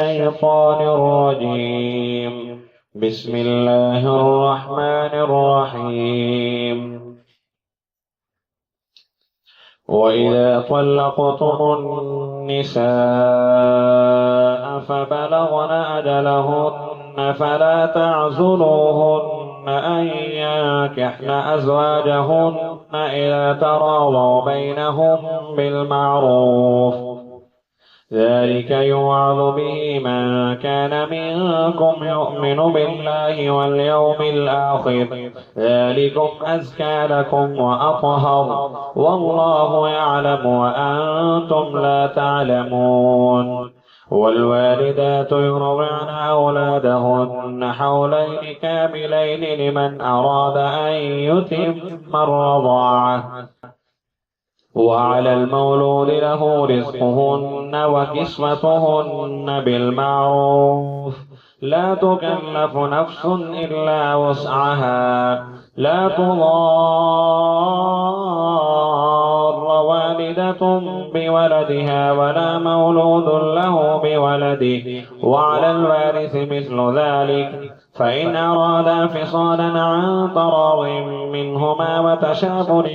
الشيطان الرجيم. بسم الله الرحمن الرحيم. وإذا طلقتم النساء فبلغن أجلهن فلا تعزلوهن أن ينكحن أزواجهن إذا تراضوا بينهم بالمعروف، ذلك يوعظ به من كان منكم يؤمن بالله واليوم الآخر، ذلكم أزكى لكم وأطهر، والله يعلم وأنتم لا تعلمون. والوالدات يرضعن أولادهن حولين كاملين لمن أراد أن يتم الرضاعة، وعلى المولود له رزقهن وكسوتهن بالمعروف، لا تكلف نفس إلا وسعها، لا تضار والدة بولدها ولا مولود له بولده، وعلى الوارث مثل ذلك، فإن أرادا فصالا عن تراض منهما وتشاور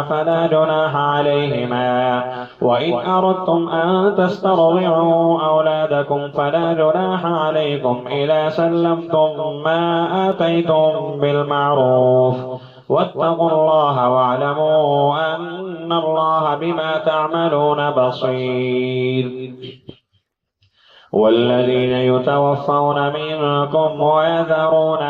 فلا جناح عليهما. وإن أردتم أن تسترضعوا أولادكم فلا جناح عليكم إذا سلمتم ما آتيتم بالمعروف، واتقوا الله واعلموا أن الله بما تعملون بصير. والذين يتوفون منكم ويذرون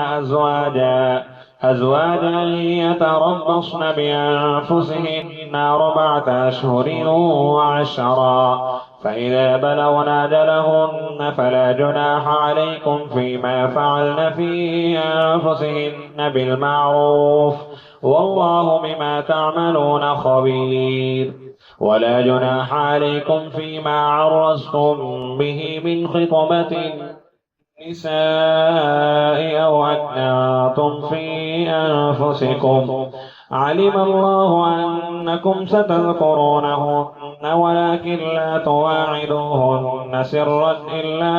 أزواجا يتربصن بأنفسهن 4 أشهر وعشرا، فإذا بلغن أجلهن فلا جناح عليكم فيما فعلن في أنفسهن بالمعروف، والله بما تعملون خبير. ولا جناح عليكم فيما عرضتم به من خطبة النساء أو أكننتم في أنفسكم، علم الله أنكم ستذكرونهن ولكن لا تواعدوهن سرا إلا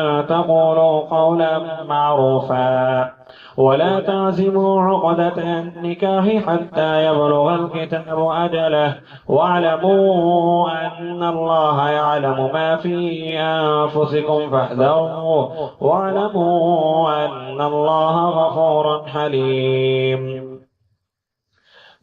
أن تقولوا قولا معروفا، ولا تعزموا عقدة النكاح حتى يبلغ الكتاب أجله، واعلموا أن الله يعلم ما في أنفسكم فاحذروه، واعلموا أن الله غفور حليم.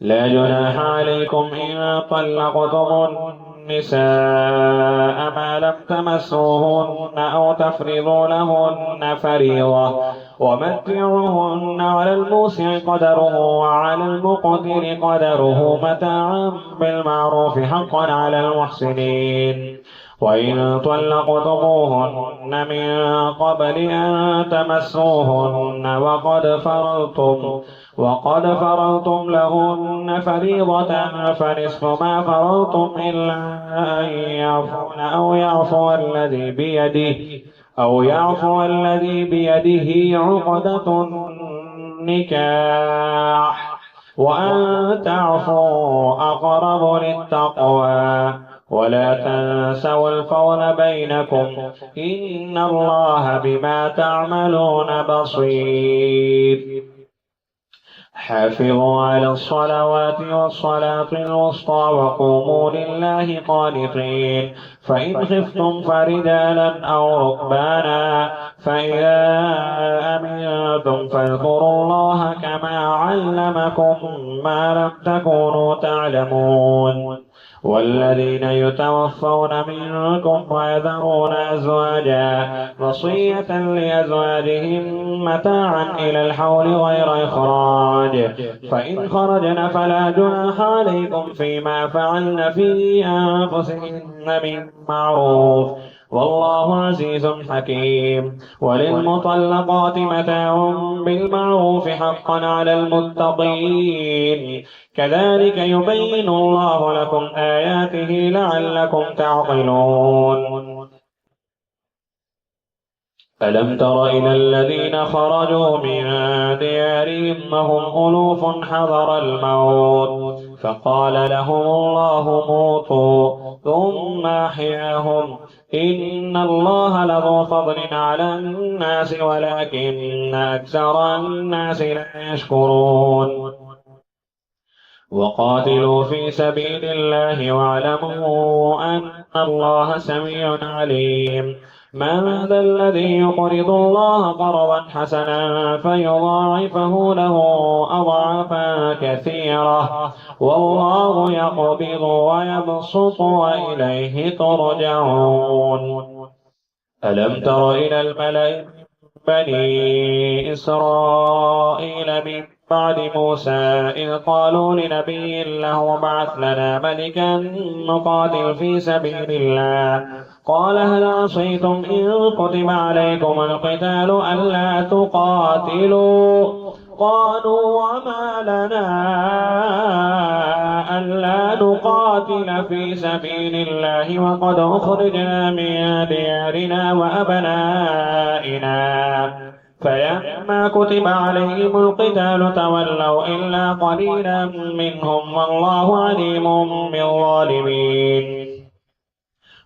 لا جناح عليكم إن طلقتم النساء ما لم تمسوهن أو تفرضوا لهن فريضة، ومتعوهن على الموسع قدره وعلى المقتر قدره متاعا بالمعروف حقا على المحسنين. وإن طلقتموهن من قبل أن تمسوهن وقد فرضتم لهن فريضة فنصف ما فرضتم إلا أن يعفون أو يعفو الذي بيده عقدة النكاح، وأن تعفوا أقرب للتقوى، ولا تنسوا الفضل بينكم إن الله بما تعملون بصير. حافظوا على الصلوات والصلاة الوسطى وقوموا لله قانتين، فإن خفتم فرجالا أو ركبانا فإذا أمنتم فاذكروا الله كما علمكم ما لم تكونوا تعلمون. والذين يتوفون منكم ويذرون أزواجا وصية لأزواجهم متاعا إلى الحول غير إخراج، فإن خرجن فلا جناح عليكم فيما فعلن في أنفسهن من معروف، والله عزيز حكيم. وللمطلقات متاع بالمعروف حقا على المتقين، كذلك يبين الله لكم آياته لعلكم تعقلون. ألم تر إلى الذين خرجوا من ديارهم وهم ألوف حذر الموت فقال لهم الله موتوا ثم أحياهم إن الله لذو فضل على الناس ولكن أكثر الناس لا يشكرون وقاتلوا في سبيل الله واعلموا أن الله سميع عليم من ذا الذي يقرض الله قرضا حسنا فيضاعفه له أضعافا كثيرة والله يقبض ويبسط وإليه ترجعون ألم تر إلى الملأ بني إسرائيل من بعد موسى إذ قالوا لنبي له ابعث لنا ملكا نقاتل في سبيل الله قال هل عصيتم إن كتب عليكم القتال ألا تقاتلوا قالوا وما لنا ألا نقاتل في سبيل الله وقد أخرجنا من ديارنا وأبنائنا فلما كتب عليهم القتال تولوا إلا قليلا منهم والله عليم بالظالمين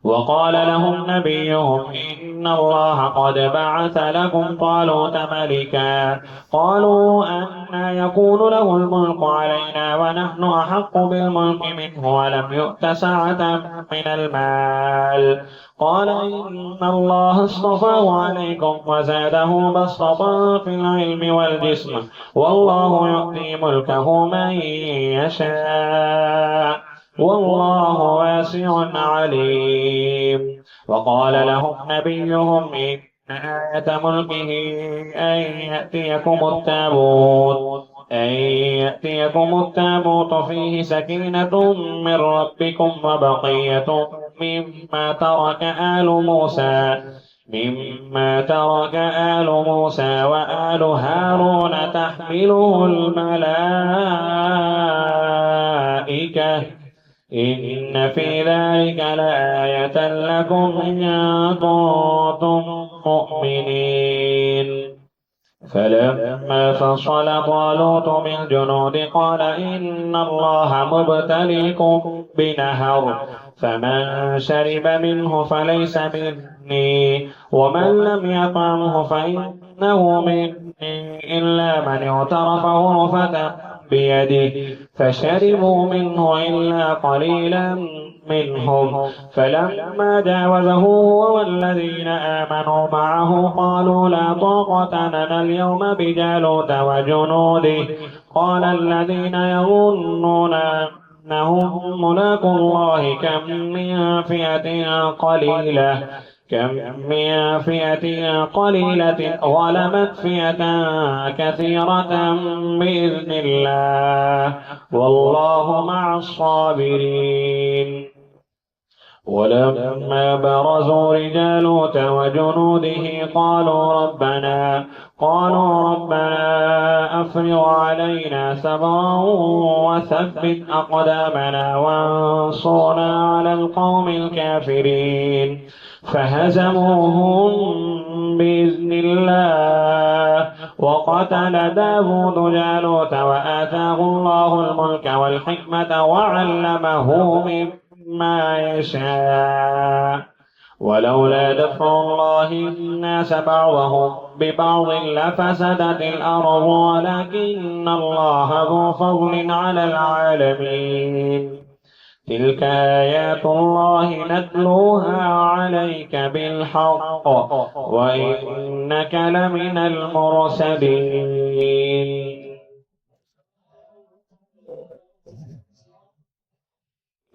وقال لهم نبيهم إن الله قد بعث لكم طالوت ملكا قالوا أنى يكون له الملك علينا ونحن أحق بالملك منه ولم يؤت سعة من المال قال إن الله اصطفاه عليكم وزاده بسطة في العلم والجسم والله يؤتي ملكه من يشاء والله واسع عليم وقال لهم نبيهم إن آية ملكه أن يأتيكم التابوت فيه سكينة من ربكم وبقية مما ترك آل موسى وآل هارون تحمله الملائكة إن في ذلك لآية لكم إن كنتم مؤمنين فلما فصل طالوت بالجنود قال إن الله مبتليكم بنهر فمن شرب منه فليس مني ومن لم يطعمه فإنه مني إلا من اغترف غرفة بيده فشربوا منه إلا قليلا منهم فلما جاوزه هو والذين آمنوا معه قالوا لا طاقة لنا اليوم بجالوت وجنوده قال الذين يظنون أنهم ملاقو الله كم من فئة قليلة غلبت فئة كثيرة بإذن الله والله مع الصابرين ولما برزوا لجالوت وجنوده قالوا ربنا أفرغ علينا صبرا وثبت أقدامنا وانصرنا على القوم الكافرين فهزموهم بإذن الله وقتل داود جالوت وآتاه الله الملك والحكمة وعلمه مما يشاء ولولا دفع الله الناس بعضهم ببعض لفسدت الأرض ولكن الله ذو فضل على العالمين تلك آيات الله نتلوها عليك بالحق وإنك لمن المرسلين